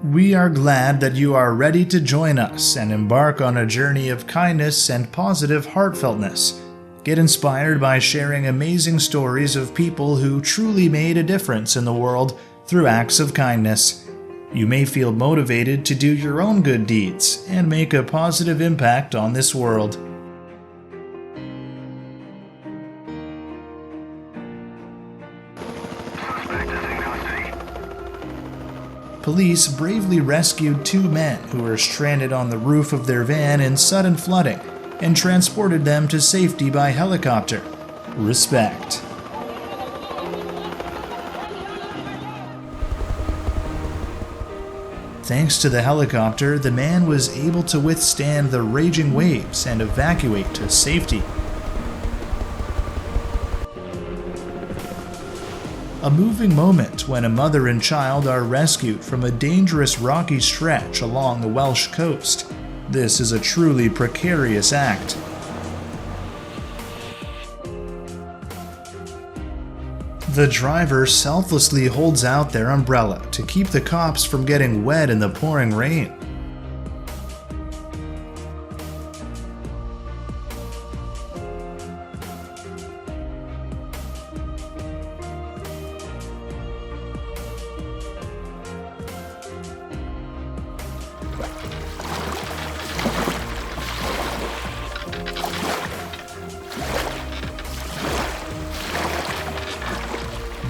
We are glad that you are ready to join us and embark on a journey of kindness and positive heartfeltness. Get inspired by sharing amazing stories of people who truly made a difference in the world through acts of kindness. You may feel motivated to do your own good deeds and make a positive impact on this world. Police bravely rescued two men who were stranded on the roof of their van in sudden flooding and transported them to safety by helicopter. Respect. Thanks to the helicopter, the man was able to withstand the raging waves and evacuate to safety. A moving moment when a mother and child are rescued from a dangerous rocky stretch along the Welsh coast. This is a truly precarious act. The driver selflessly holds out their umbrella to keep the cops from getting wet in the pouring rain.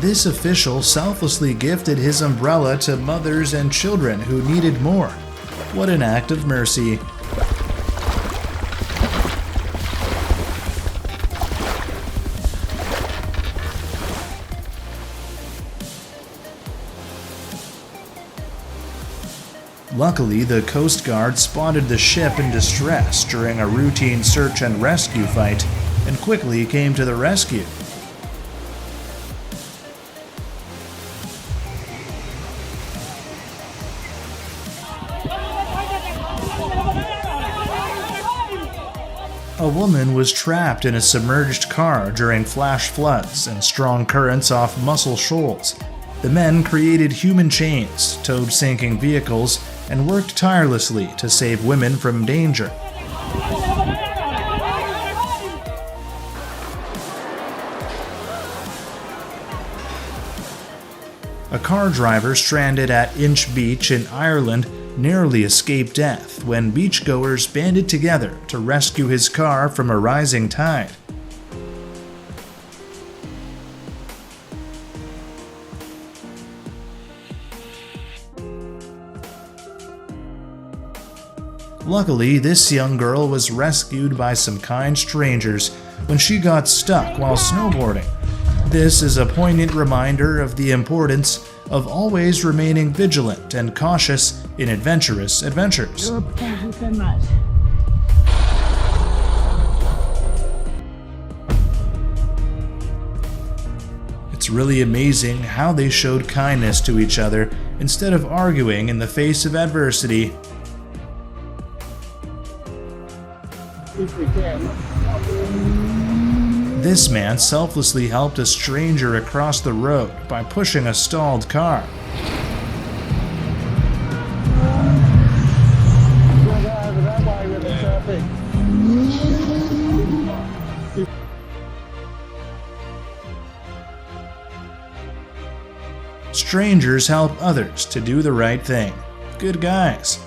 This official selflessly gifted his umbrella to mothers and children who needed more. What an act of mercy. Luckily, the Coast Guard spotted the ship in distress during a routine search and rescue fight and quickly came to the rescue. A woman was trapped in a submerged car during flash floods and strong currents off Muscle Shoals. The men created human chains, towed sinking vehicles, and worked tirelessly to save women from danger. A car driver stranded at Inch Beach in Ireland narrowly escaped death when beachgoers banded together to rescue his car from a rising tide. Luckily, this young girl was rescued by some kind strangers when she got stuck while snowboarding. This is a poignant reminder of the importance of always remaining vigilant and cautious in adventurous adventures. Thank you so much. It's really amazing how they showed kindness to each other instead of arguing in the face of adversity. This man selflessly helped a stranger across the road by pushing a stalled car. Strangers help others to do the right thing. Good guys.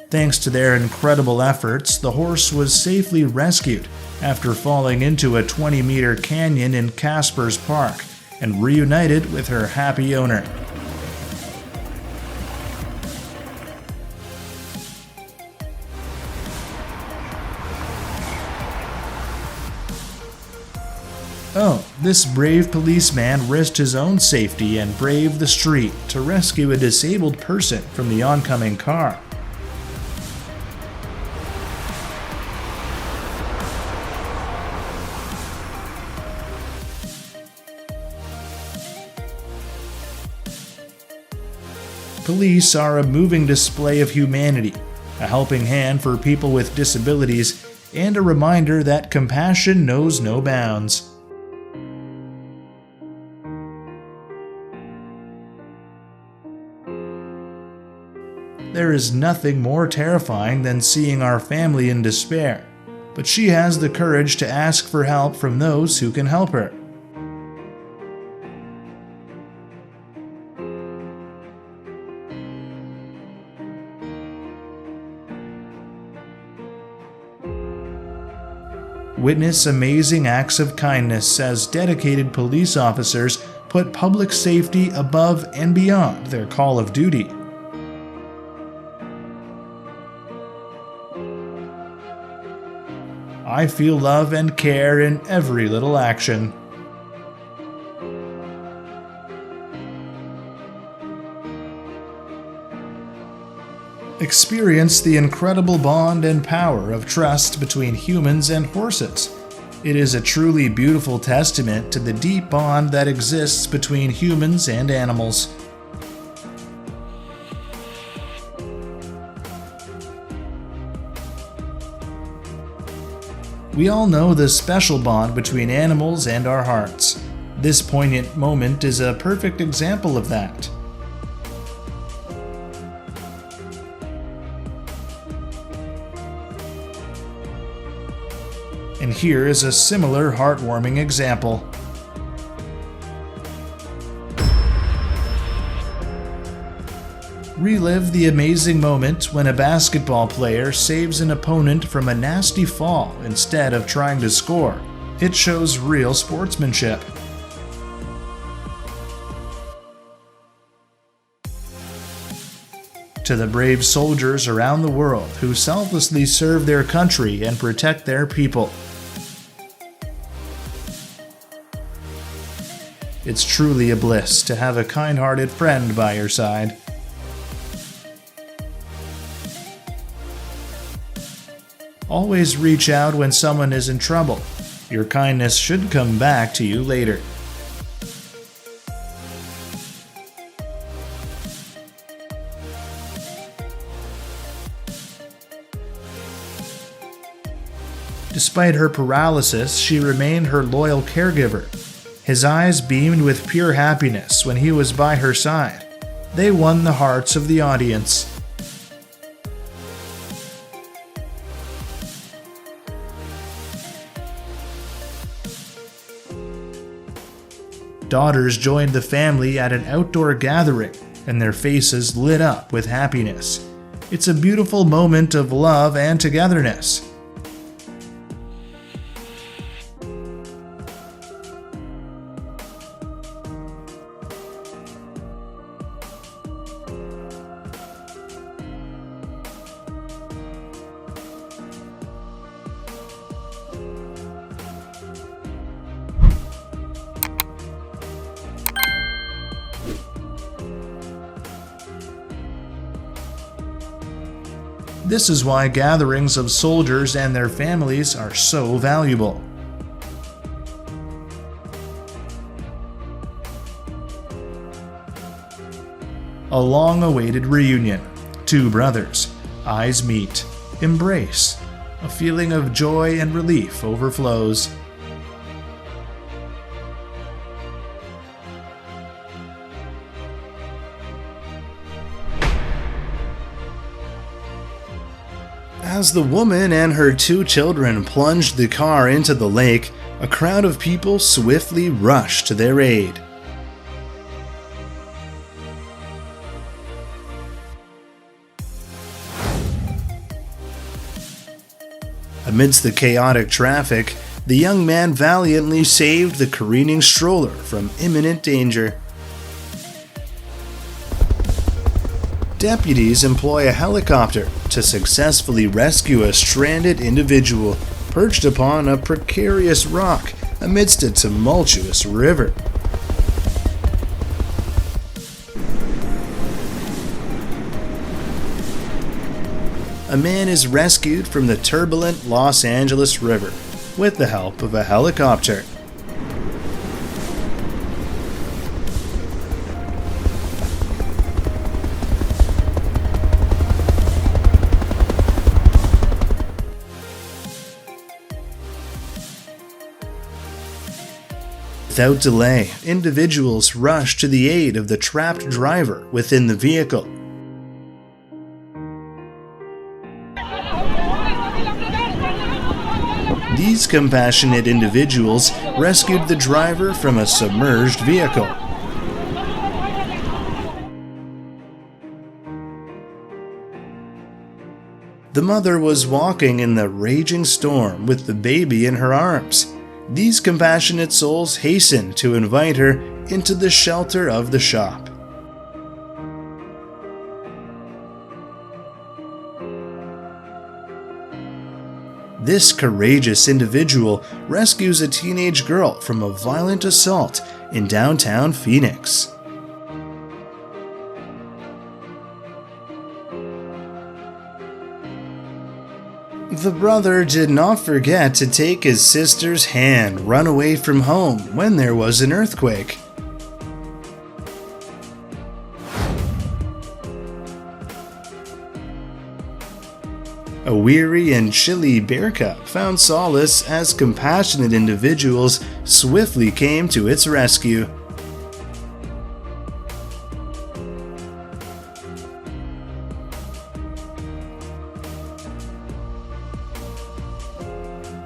Thanks to their incredible efforts, the horse was safely rescued after falling into a 20-meter canyon in Casper's Park and reunited with her happy owner. Oh, this brave policeman risked his own safety and braved the street to rescue a disabled person from the oncoming car. Police are a moving display of humanity. a helping hand for people with disabilities, and a reminder that compassion knows no bounds. There is nothing more terrifying than seeing our family in despair, but she has the courage to ask for help from those who can help her. Witness amazing acts of kindness as dedicated police officers put public safety above and beyond their call of duty. I feel love and care in every little action. Experience the incredible bond and power of trust between humans and horses. It is a truly beautiful testament to the deep bond that exists between humans and animals. We all know the special bond between animals and our hearts. This poignant moment is a perfect example of that. And here is a similar heartwarming example. Relive the amazing moment when a basketball player saves an opponent from a nasty fall instead of trying to score. It shows real sportsmanship. To the brave soldiers around the world who selflessly serve their country and protect their people. It's truly a bliss to have a kind-hearted friend by your side. Always reach out when someone is in trouble. Your kindness should come back to you later. Despite her paralysis, she remained her loyal caregiver. His eyes beamed with pure happiness when he was by her side. They won the hearts of the audience. Daughters joined the family at an outdoor gathering, and their faces lit up with happiness. It's a beautiful moment of love and togetherness. This is why gatherings of soldiers and their families are so valuable. A long-awaited reunion. Two brothers. Eyes meet. Embrace. A feeling of joy and relief overflows. As the woman and her two children plunged the car into the lake, a crowd of people swiftly rushed to their aid. Amidst the chaotic traffic, the young man valiantly saved the careening stroller from imminent danger. Deputies employ a helicopter to successfully rescue a stranded individual perched upon a precarious rock amidst a tumultuous river. A man is rescued from the turbulent Los Angeles River with the help of a helicopter. Without delay, individuals rushed to the aid of the trapped driver within the vehicle. These compassionate individuals rescued the driver from a submerged vehicle. The mother was walking in the raging storm with the baby in her arms. These compassionate souls hastened to invite her into the shelter of the shop. This courageous individual rescues a teenage girl from a violent assault in downtown Phoenix. The brother did not forget to take his sister's hand run away from home when there was an earthquake. A weary and chilly bear cub found solace as compassionate individuals swiftly came to its rescue.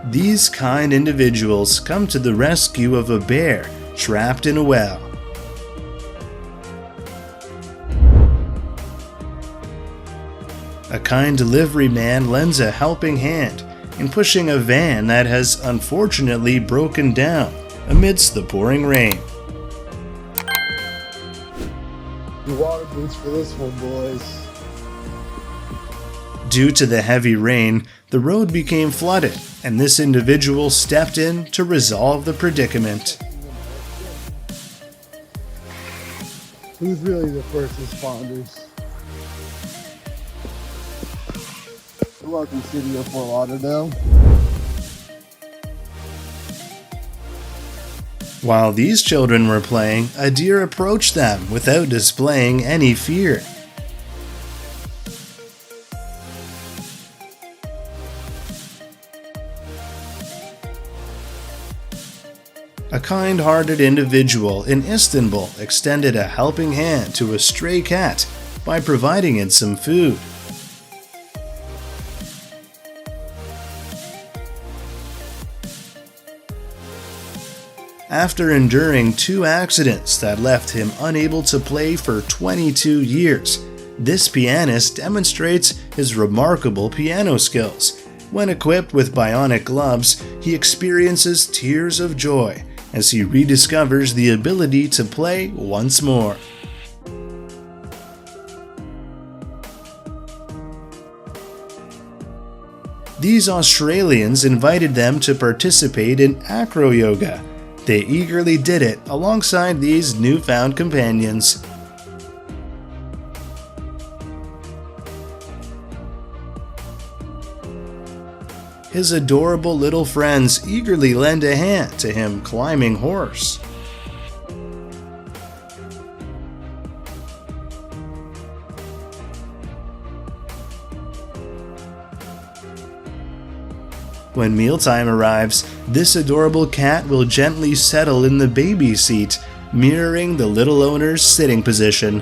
These kind individuals come to the rescue of a bear trapped in a well. A kind delivery man lends a helping hand in pushing a van that has unfortunately broken down amidst the pouring rain. The water boots for this one, boys. Due to the heavy rain, the road became flooded, and this individual stepped in to resolve the predicament. Who's really the first responders? Welcome, City of Fort Lauderdale. While these children were playing, a deer approached them without displaying any fear. A kind-hearted individual in Istanbul extended a helping hand to a stray cat by providing it some food. After enduring 2 accidents that left him unable to play for 22 years, this pianist demonstrates his remarkable piano skills. When equipped with bionic gloves, he experiences tears of joy as he rediscovers the ability to play once more. These Australians invited them to participate in acro yoga. They eagerly did it alongside these newfound companions. His adorable little friends eagerly lend a hand to him climbing horse. When mealtime arrives, this adorable cat will gently settle in the baby seat, mirroring the little owner's sitting position.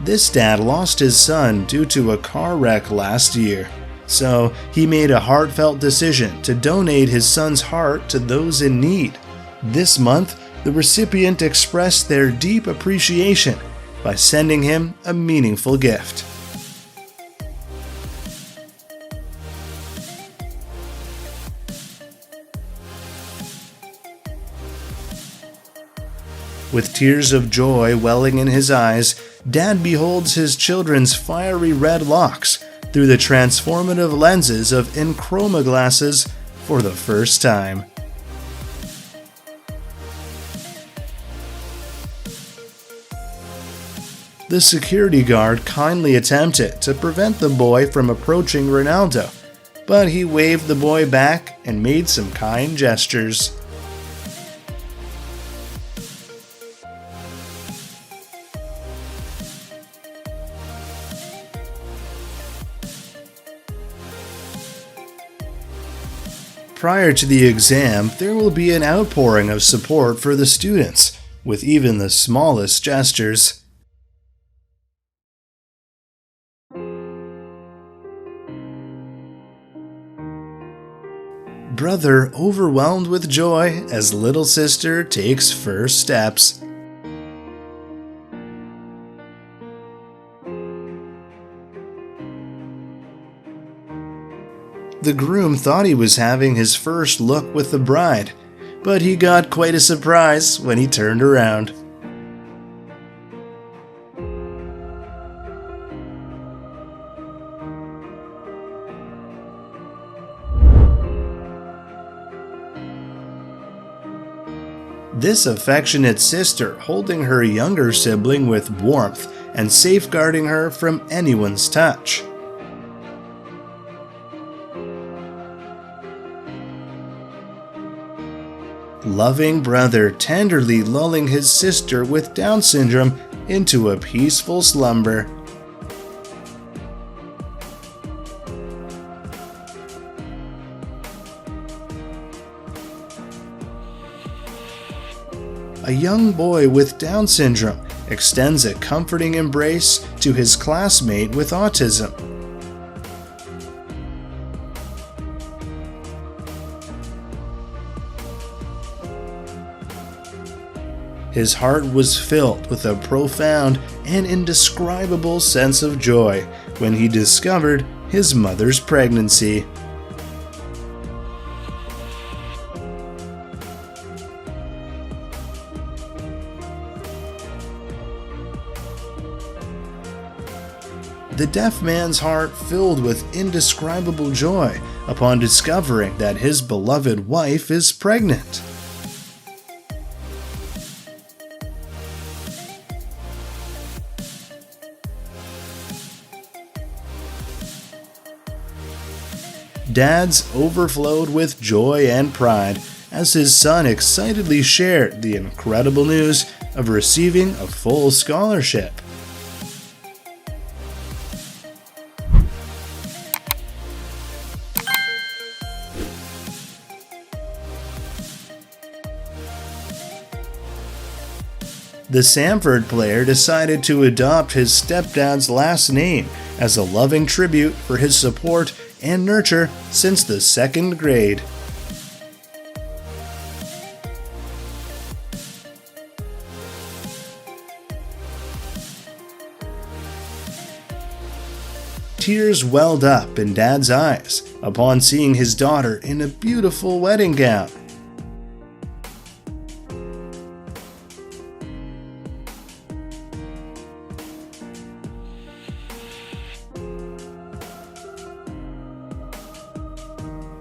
This dad lost his son due to a car wreck last year, so he made a heartfelt decision to donate his son's heart to those in need. This month, the recipient expressed their deep appreciation by sending him a meaningful gift. With tears of joy welling in his eyes, Dad beholds his children's fiery red locks through the transformative lenses of Enchroma glasses for the first time. The security guard kindly attempted to prevent the boy from approaching Ronaldo, but he waved the boy back and made some kind gestures. Prior to the exam, there will be an outpouring of support for the students, with even the smallest gestures. Brother overwhelmed with joy as little sister takes first steps. The groom thought he was having his first look with the bride, but he got quite a surprise when he turned around. This affectionate sister holding her younger sibling with warmth and safeguarding her from anyone's touch. Loving brother tenderly lulling his sister with Down syndrome into a peaceful slumber. A young boy with Down syndrome extends a comforting embrace to his classmate with autism. His heart was filled with a profound and indescribable sense of joy when he discovered his mother's pregnancy. The deaf man's heart filled with indescribable joy upon discovering that his beloved wife is pregnant. Dads overflowed with joy and pride as his son excitedly shared the incredible news of receiving a full scholarship. The Samford player decided to adopt his stepdad's last name as a loving tribute for his support and nurture since the 2nd grade. Tears welled up in Dad's eyes upon seeing his daughter in a beautiful wedding gown.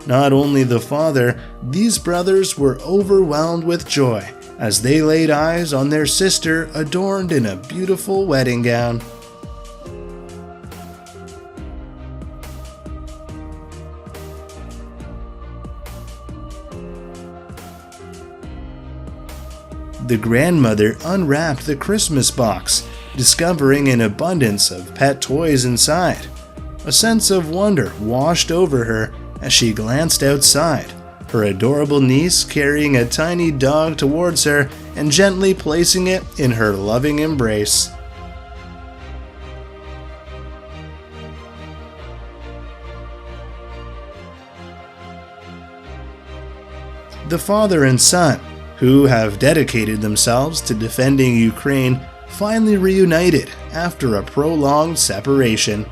Not only the father, these brothers were overwhelmed with joy as they laid eyes on their sister adorned in a beautiful wedding gown. The grandmother unwrapped the Christmas box, discovering an abundance of pet toys inside. A sense of wonder washed over her as she glanced outside, her adorable niece carrying a tiny dog towards her and gently placing it in her loving embrace. The father and son, who have dedicated themselves to defending Ukraine, finally reunited after a prolonged separation.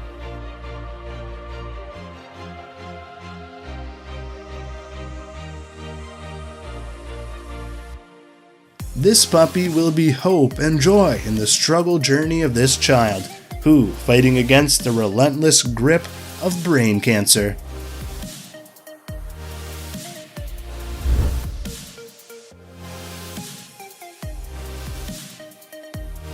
This puppy will be hope and joy in the struggle journey of this child, who, fighting against the relentless grip of brain cancer.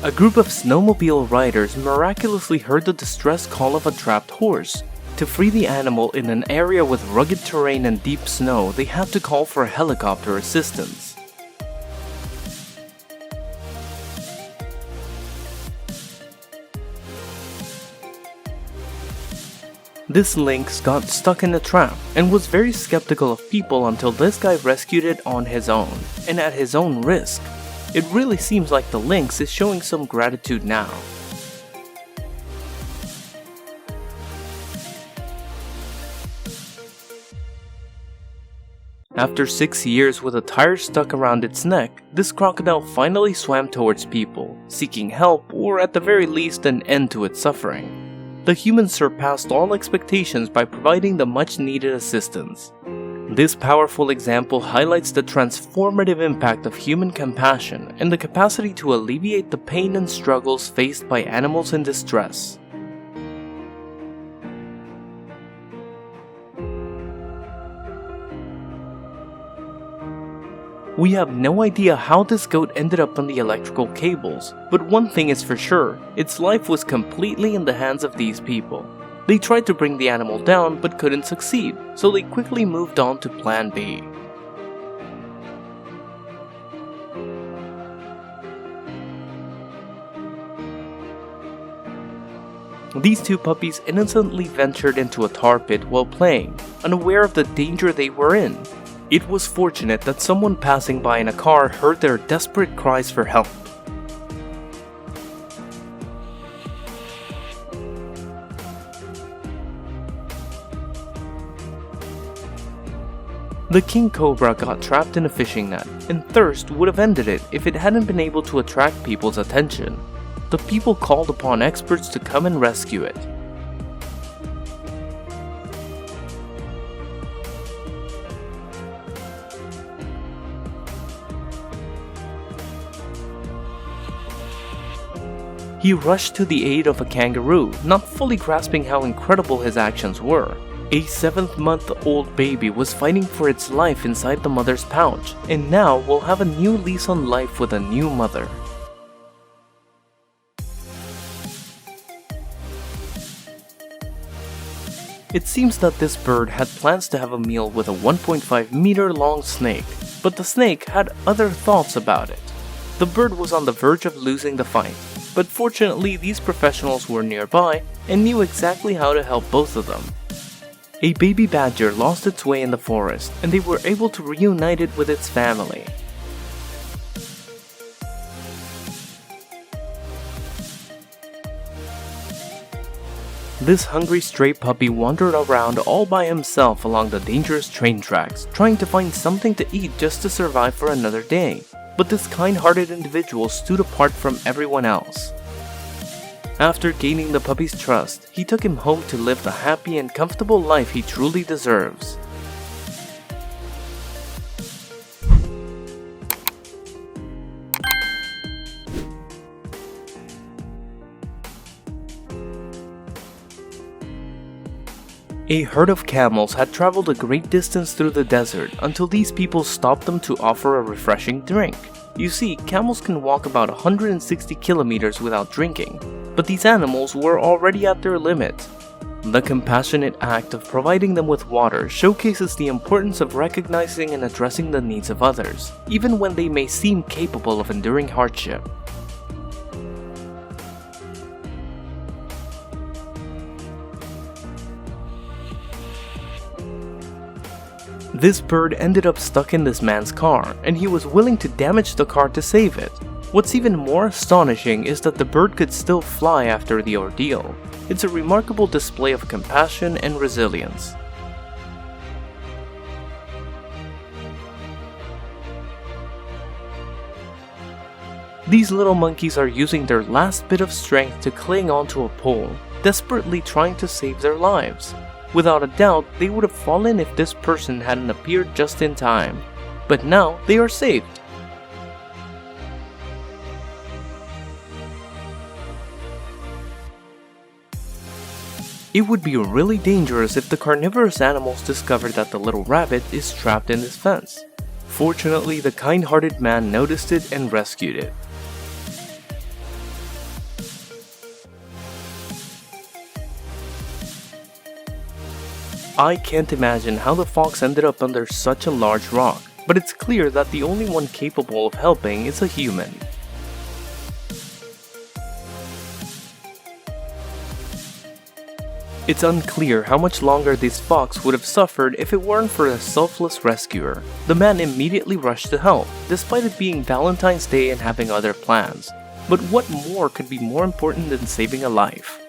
A group of snowmobile riders miraculously heard the distress call of a trapped horse. To free the animal in an area with rugged terrain and deep snow, they had to call for helicopter assistance. This lynx got stuck in a trap and was very skeptical of people until this guy rescued it on his own, and at his own risk. It really seems like the lynx is showing some gratitude now. After 6 years with a tire stuck around its neck, this crocodile finally swam towards people, seeking help or at the very least an end to its suffering. The humans surpassed all expectations by providing the much needed assistance. This powerful example highlights the transformative impact of human compassion and the capacity to alleviate the pain and struggles faced by animals in distress. We have no idea how this goat ended up on the electrical cables, but one thing is for sure, its life was completely in the hands of these people. They tried to bring the animal down but couldn't succeed, so they quickly moved on to Plan B. These two puppies innocently ventured into a tar pit while playing, unaware of the danger they were in. It was fortunate that someone passing by in a car heard their desperate cries for help. The king cobra got trapped in a fishing net, and thirst would have ended it if it hadn't been able to attract people's attention. The people called upon experts to come and rescue it. He rushed to the aid of a kangaroo, not fully grasping how incredible his actions were. A 7-month-old baby was fighting for its life inside the mother's pouch, and now will have a new lease on life with a new mother. It seems that this bird had plans to have a meal with a 1.5-meter long snake, but the snake had other thoughts about it. The bird was on the verge of losing the fight, but fortunately these professionals were nearby and knew exactly how to help both of them. A baby badger lost its way in the forest, and they were able to reunite it with its family. This hungry stray puppy wandered around all by himself along the dangerous train tracks, trying to find something to eat just to survive for another day. But this kind-hearted individual stood apart from everyone else. After gaining the puppy's trust, he took him home to live the happy and comfortable life he truly deserves. A herd of camels had traveled a great distance through the desert until these people stopped them to offer a refreshing drink. You see, camels can walk about 160 kilometers without drinking, but these animals were already at their limit. The compassionate act of providing them with water showcases the importance of recognizing and addressing the needs of others, even when they may seem capable of enduring hardship. This bird ended up stuck in this man's car, and he was willing to damage the car to save it. What's even more astonishing is that the bird could still fly after the ordeal. It's a remarkable display of compassion and resilience. These little monkeys are using their last bit of strength to cling onto a pole, desperately trying to save their lives. Without a doubt, they would have fallen if this person hadn't appeared just in time. But now, they are saved. It would be really dangerous if the carnivorous animals discovered that the little rabbit is trapped in this fence. Fortunately, the kind-hearted man noticed it and rescued it. I can't imagine how the fox ended up under such a large rock, but it's clear that the only one capable of helping is a human. It's unclear how much longer this fox would have suffered if it weren't for a selfless rescuer. The man immediately rushed to help, despite it being Valentine's Day and having other plans. But what more could be more important than saving a life?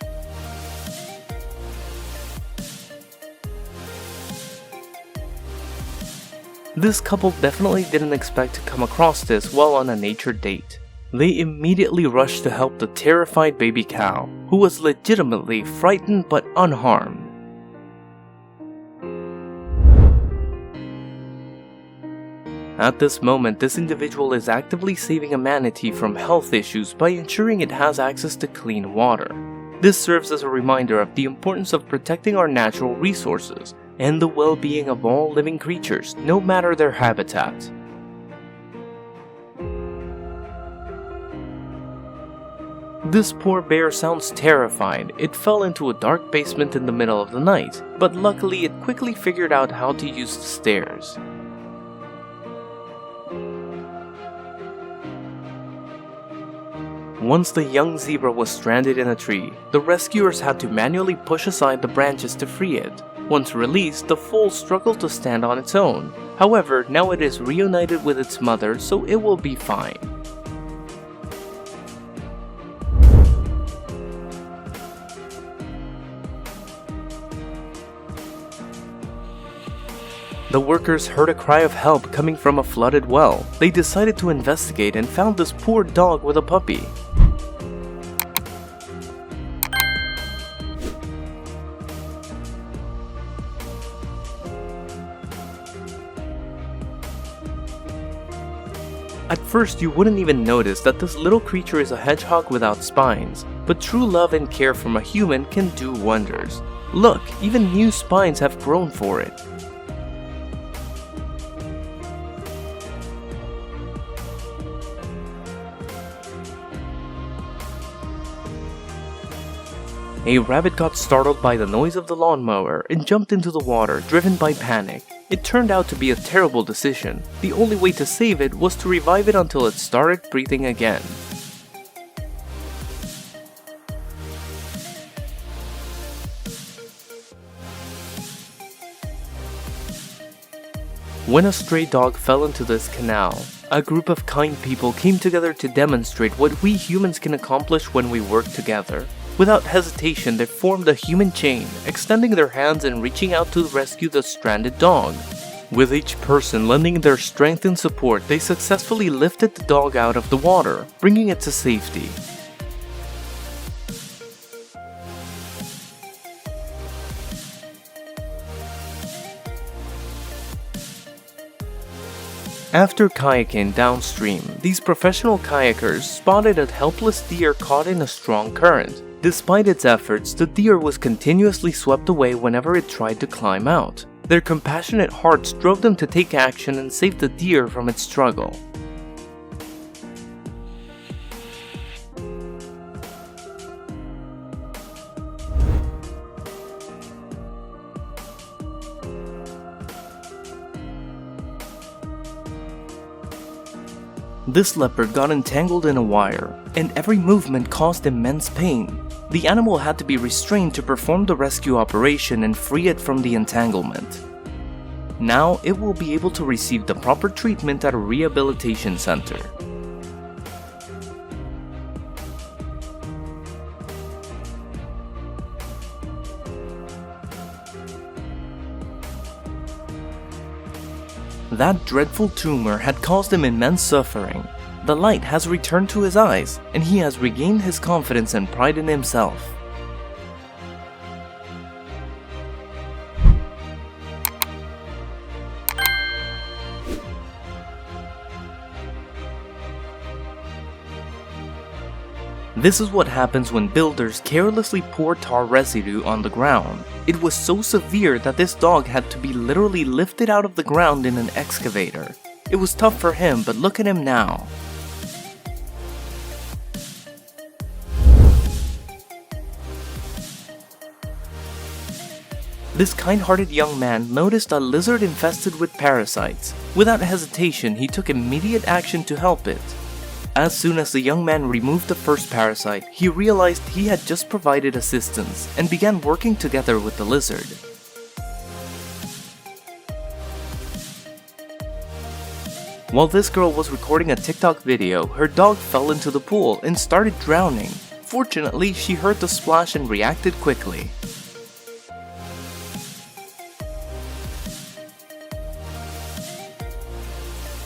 This couple definitely didn't expect to come across this while on a nature date. They immediately rushed to help the terrified baby cow, who was legitimately frightened but unharmed. At this moment, this individual is actively saving a manatee from health issues by ensuring it has access to clean water. This serves as a reminder of the importance of protecting our natural resources and the well-being of all living creatures, no matter their habitat. This poor bear sounds terrified. It fell into a dark basement in the middle of the night, but luckily it quickly figured out how to use the stairs. Once the young zebra was stranded in a tree, the rescuers had to manually push aside the branches to free it. Once released, the foal struggled to stand on its own. However, now it is reunited with its mother, so it will be fine. The workers heard a cry of help coming from a flooded well. They decided to investigate and found this poor dog with a puppy. At first, you wouldn't even notice that this little creature is a hedgehog without spines, but true love and care from a human can do wonders. Look, even new spines have grown for it. A rabbit got startled by the noise of the lawnmower and jumped into the water, driven by panic. It turned out to be a terrible decision. The only way to save it was to revive it until it started breathing again. When a stray dog fell into this canal, a group of kind people came together to demonstrate what we humans can accomplish when we work together. Without hesitation, they formed a human chain, extending their hands and reaching out to rescue the stranded dog. With each person lending their strength and support, they successfully lifted the dog out of the water, bringing it to safety. After kayaking downstream, these professional kayakers spotted a helpless deer caught in a strong current. Despite its efforts, the deer was continuously swept away whenever it tried to climb out. Their compassionate hearts drove them to take action and save the deer from its struggle. This leopard got entangled in a wire, and every movement caused immense pain. The animal had to be restrained to perform the rescue operation and free it from the entanglement. Now it will be able to receive the proper treatment at a rehabilitation center. That dreadful tumor had caused him immense suffering. The light has returned to his eyes, and he has regained his confidence and pride in himself. This is what happens when builders carelessly pour tar residue on the ground. It was so severe that this dog had to be literally lifted out of the ground in an excavator. It was tough for him, but look at him now. This kind-hearted young man noticed a lizard infested with parasites. Without hesitation, he took immediate action to help it. As soon as the young man removed the first parasite, he realized he had just provided assistance and began working together with the lizard. While this girl was recording a TikTok video, her dog fell into the pool and started drowning. Fortunately, she heard the splash and reacted quickly.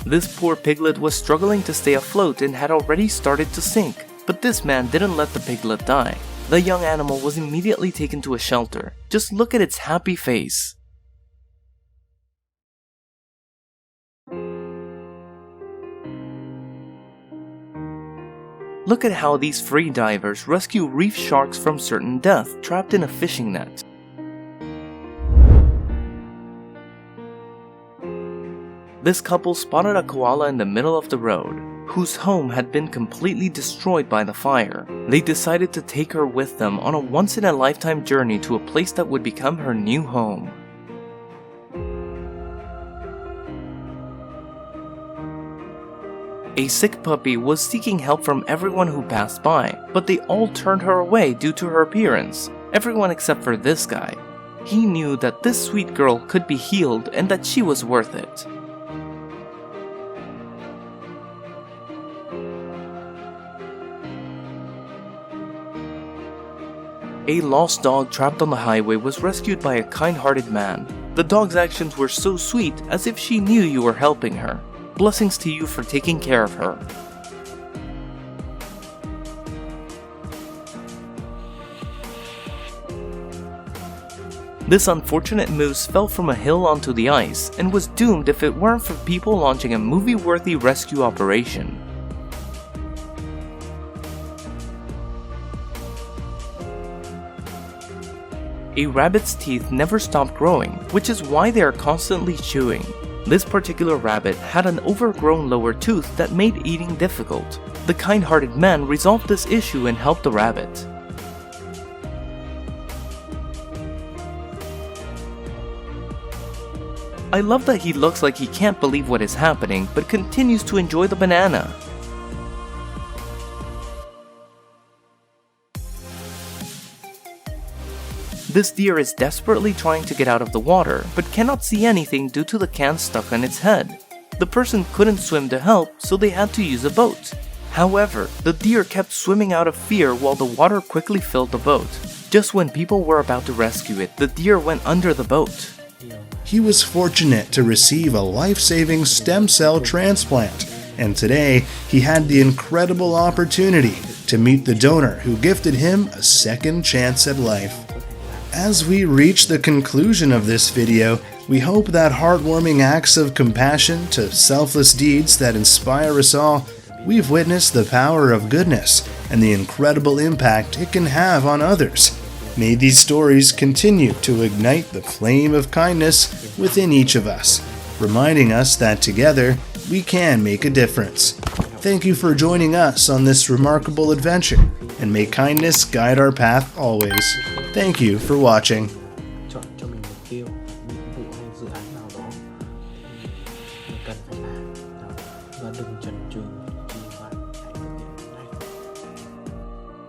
This poor piglet was struggling to stay afloat and had already started to sink, but this man didn't let the piglet die. The young animal was immediately taken to a shelter. Just look at its happy face. Look at how these free divers rescue reef sharks from certain death trapped in a fishing net. This couple spotted a koala in the middle of the road, whose home had been completely destroyed by the fire. They decided to take her with them on a once-in-a-lifetime journey to a place that would become her new home. A sick puppy was seeking help from everyone who passed by, but they all turned her away due to her appearance. Everyone except for this guy. He knew that this sweet girl could be healed and that she was worth it. A lost dog trapped on the highway was rescued by a kind-hearted man. The dog's actions were so sweet, as if she knew you were helping her. Blessings to you for taking care of her. This unfortunate moose fell from a hill onto the ice and was doomed if it weren't for people launching a movie-worthy rescue operation. A rabbit's teeth never stop growing, which is why they are constantly chewing. This particular rabbit had an overgrown lower tooth that made eating difficult. The kind-hearted man resolved this issue and helped the rabbit. I love that he looks like he can't believe what is happening, but continues to enjoy the banana. This deer is desperately trying to get out of the water, but cannot see anything due to the can stuck on its head. The person couldn't swim to help, so they had to use a boat. However, the deer kept swimming out of fear while the water quickly filled the boat. Just when people were about to rescue it, the deer went under the boat. He was fortunate to receive a life-saving stem cell transplant, and today he had the incredible opportunity to meet the donor who gifted him a second chance at life. As we reach the conclusion of this video, we hope that heartwarming acts of compassion to selfless deeds that inspire us all, we've witnessed the power of goodness and the incredible impact it can have on others. May these stories continue to ignite the flame of kindness within each of us, reminding us that together we can make a difference. Thank you for joining us on this remarkable adventure, and may kindness guide our path always. Thank you for watching.